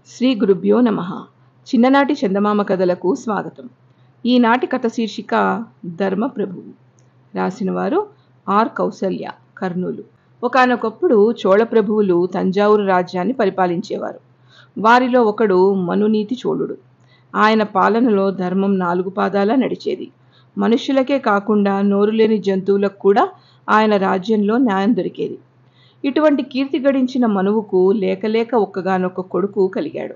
శ్రీ గురుభ్యో నమః. చిన్ననాటి చందమామ కథలకు స్వాగతం. ఈనాటి కథ శీర్షిక ధర్మప్రభువు. రాసినవారు ఆర్ కౌసల్య, కర్నూలు. ఒకానొకప్పుడు చోళ ప్రభువులు తంజావూరు రాజ్యాన్ని పరిపాలించేవారు. వారిలో ఒకడు మనునీతి చోళుడు. ఆయన పాలనలో ధర్మం 4 పాదాల నడిచేది. మనుష్యులకే కాకుండా నోరులేని జంతువులకు కూడా ఆయన రాజ్యంలో న్యాయం దొరికేది. ఇటువంటి కీర్తి గడించిన మనువుకు లేకలేక ఒక్కగానొక్క కొడుకు కలిగాడు.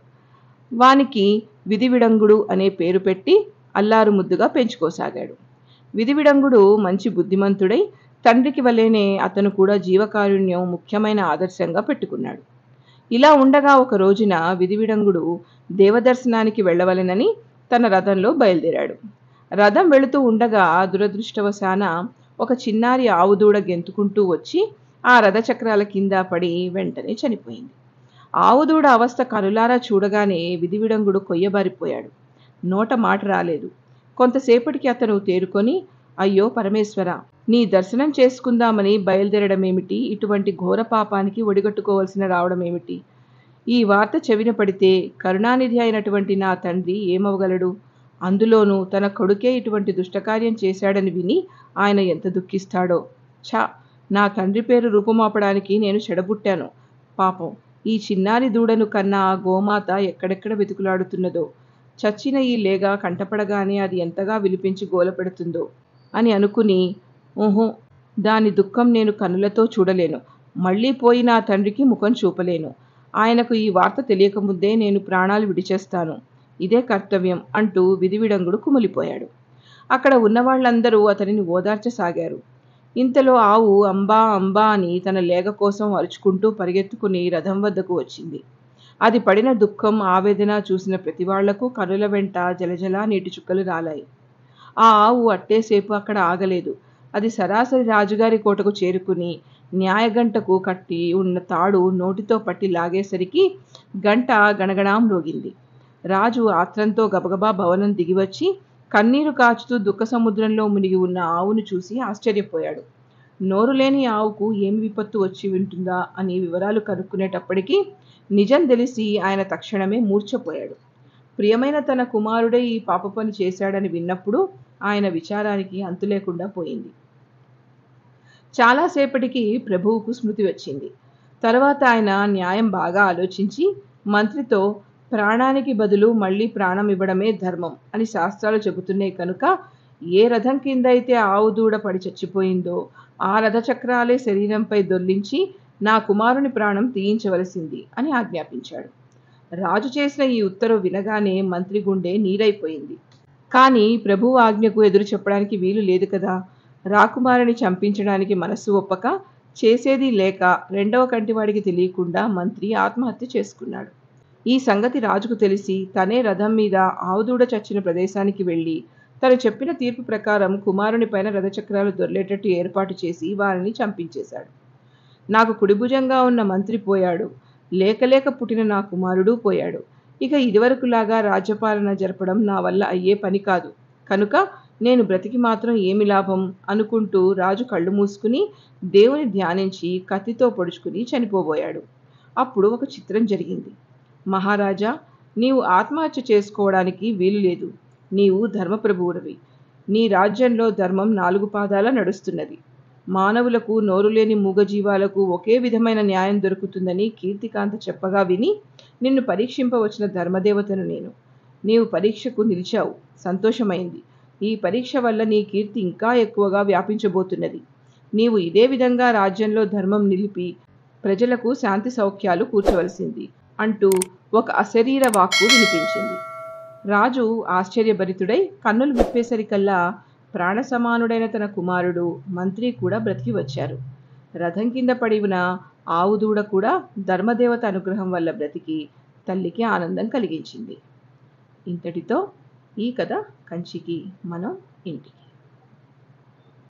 వానికి విధివిడంగుడు అనే పేరు పెట్టి అల్లారు ముద్దుగా పెంచుకోసాగాడు. విధివిడంగుడు మంచి బుద్ధిమంతుడై తండ్రికి వలేనే అతను కూడా జీవకారుణ్యం ముఖ్యమైన ఆదర్శంగా పెట్టుకున్నాడు. ఇలా ఉండగా ఒక రోజున విధివిడంగుడు దేవదర్శనానికి వెళ్ళవలెనని తన రథంలో బయలుదేరాడు. రథం వెళుతూ ఉండగా దురదృష్టవశాన ఒక చిన్నారి ఆవుదూడ గెంతుకుంటూ వచ్చి ఆ రథచక్రాల కింద పడి వెంటనే చనిపోయింది. ఆవుదూడ అవస్థ కనులారా చూడగానే విధివిడంగుడు కొయ్యబారిపోయాడు. నోట మాట రాలేదు. కొంతసేపటికి అతను తేరుకొని, అయ్యో పరమేశ్వర, నీ దర్శనం చేసుకుందామని బయలుదేరడమేమిటి? ఇటువంటి ఘోర పాపానికి ఒడిగట్టుకోవలసిన రావడమేమిటి? ఈ వార్త చెవిన పడితే కరుణానిధి అయినటువంటి నా తండ్రి ఏమవగలడు? అందులోనూ తన కొడుకే ఇటువంటి దుష్టకార్యం చేశాడని విని ఆయన ఎంత దుఃఖిస్తాడో. ఛా, నా తండ్రి పేరు రూపుమాపడానికి నేను చెడబుట్టాను. పాపం, ఈ చిన్నారి దూడను కన్నా ఆ గోమాత ఎక్కడెక్కడ వెతుకులాడుతున్నదో. చచ్చిన ఈ లేగ కంటపడగానే అది ఎంతగా విలిపించి గోలపెడుతుందో అని అనుకుని, ఓహో, దాని దుఃఖం నేను కనులతో చూడలేను. మళ్ళీ పోయి నా తండ్రికి ముఖం చూపలేను. ఆయనకు ఈ వార్త తెలియకముందే నేను ప్రాణాలు విడిచేస్తాను. ఇదే కర్తవ్యం అంటూ విధివిడంగుడు కుమిలిపోయాడు. అక్కడ ఉన్నవాళ్లందరూ అతనిని ఓదార్చసాగారు. ఇంతలో ఆవు అంబా అంబా అని తన లేగ కోసం అరుచుకుంటూ పరిగెత్తుకుని రథం వద్దకు వచ్చింది. అది పడిన దుఃఖం, ఆవేదన చూసిన ప్రతి వాళ్లకు కనుల వెంట జలజలా నీటి చుక్కలు రాలాయి. ఆ ఆవు అట్టేసేపు అక్కడ ఆగలేదు. అది సరాసరి రాజుగారి కోటకు చేరుకుని న్యాయగంటకు కట్టి ఉన్న తాడు నోటితో పట్టి లాగేసరికి గంట గణగణాం మ్రోగింది. రాజు ఆత్రంతో గబగబా భవనం దిగివచ్చి కన్నీరు కాచుతూ దుఃఖ సముద్రంలో మునిగి ఉన్న ఆవును చూసి ఆశ్చర్యపోయాడు. నోరు లేని ఆవుకు ఏమి విపత్తు వచ్చి ఉంటుందా అని వివరాలు కనుక్కునేటప్పటికీ నిజం తెలిసి ఆయన తక్షణమే మూర్ఛపోయాడు. ప్రియమైన తన కుమారుడే ఈ పాప పని చేశాడని విన్నప్పుడు ఆయన విచారానికి అంతులేకుండా పోయింది. చాలాసేపటికి ప్రభువుకు స్మృతి వచ్చింది. తర్వాత ఆయన న్యాయం బాగా ఆలోచించి మంత్రితో, ప్రాణానికి బదులు మళ్ళీ ప్రాణం ఇవ్వడమే ధర్మం అని శాస్త్రాలు చెబుతున్నాయి కనుక ఏ రథం కింద అయితే ఆవు దూడ పడి చచ్చిపోయిందో ఆ రథచక్రాలే శరీరంపై దొర్లించి నా కుమారుని ప్రాణం తీయించవలసింది అని ఆజ్ఞాపించాడు. రాజు చేసిన ఈ ఉత్తర్వు వినగానే మంత్రి గుండె నీరైపోయింది. కానీ ప్రభువు ఆజ్ఞకు ఎదురు చెప్పడానికి వీలు లేదు కదా. రాకుమారిని చంపించడానికి మనస్సు ఒప్పక చేసేది లేక రెండవ కంటివాడికి తెలియకుండా మంత్రి ఆత్మహత్య చేసుకున్నాడు. ఈ సంగతి రాజుకు తెలిసి తనే రథం మీద ఆవుదూడ చచ్చిన ప్రదేశానికి వెళ్ళి తను చెప్పిన తీర్పు ప్రకారం కుమారుని పైన రథచక్రాలు దొర్లేటట్టు ఏర్పాటు చేసి వారిని చంపించేశాడు. నాకు కుడిభుజంగా ఉన్న మంత్రి పోయాడు, లేకలేక పుట్టిన నా కుమారుడు పోయాడు. ఇక ఇదివరకులాగా రాజ్యపాలన జరపడం నా వల్ల అయ్యే పని కాదు కనుక నేను బ్రతికి మాత్రం ఏమి లాభం అనుకుంటూ రాజు కళ్ళు మూసుకుని దేవుని ధ్యానించి కత్తితో పొడుచుకుని చనిపోబోయాడు. అప్పుడు ఒక చిత్రం జరిగింది. మహారాజా, నీవు ఆత్మహత్య చేసుకోవడానికి వీలు లేదు. నీవు ధర్మప్రభువుడివి. నీ రాజ్యంలో ధర్మం 4 పాదాల నడుస్తున్నది. మానవులకు, నోరులేని మూగజీవాలకు ఒకే విధమైన న్యాయం దొరుకుతుందని కీర్తికాంత చెప్పగా విని నిన్ను పరీక్షింపవచ్చిన ధర్మదేవతను నేను. నీవు పరీక్షకు నిలిచావు, సంతోషమైంది. ఈ పరీక్ష వల్ల నీ కీర్తి ఇంకా ఎక్కువగా వ్యాపించబోతున్నది. నీవు ఇదే విధంగా రాజ్యంలో ధర్మం నిలిపి ప్రజలకు శాంతి సౌఖ్యాలు కూర్చవలసింది అంటూ ఒక అశరీర వాక్కు వినిపించింది. రాజు ఆశ్చర్యభరితుడై కన్నులు విప్పేసరికల్లా ప్రాణసమానుడైన తన కుమారుడు, మంత్రి కూడా బ్రతికి వచ్చారు. రథం కింద పడి ఉన్న ఆవుదూడ కూడా ధర్మదేవత అనుగ్రహం వల్ల బ్రతికి తల్లికి ఆనందం కలిగించింది. ఇంతటితో ఈ కథ కంచికి, మనం ఇంటికి.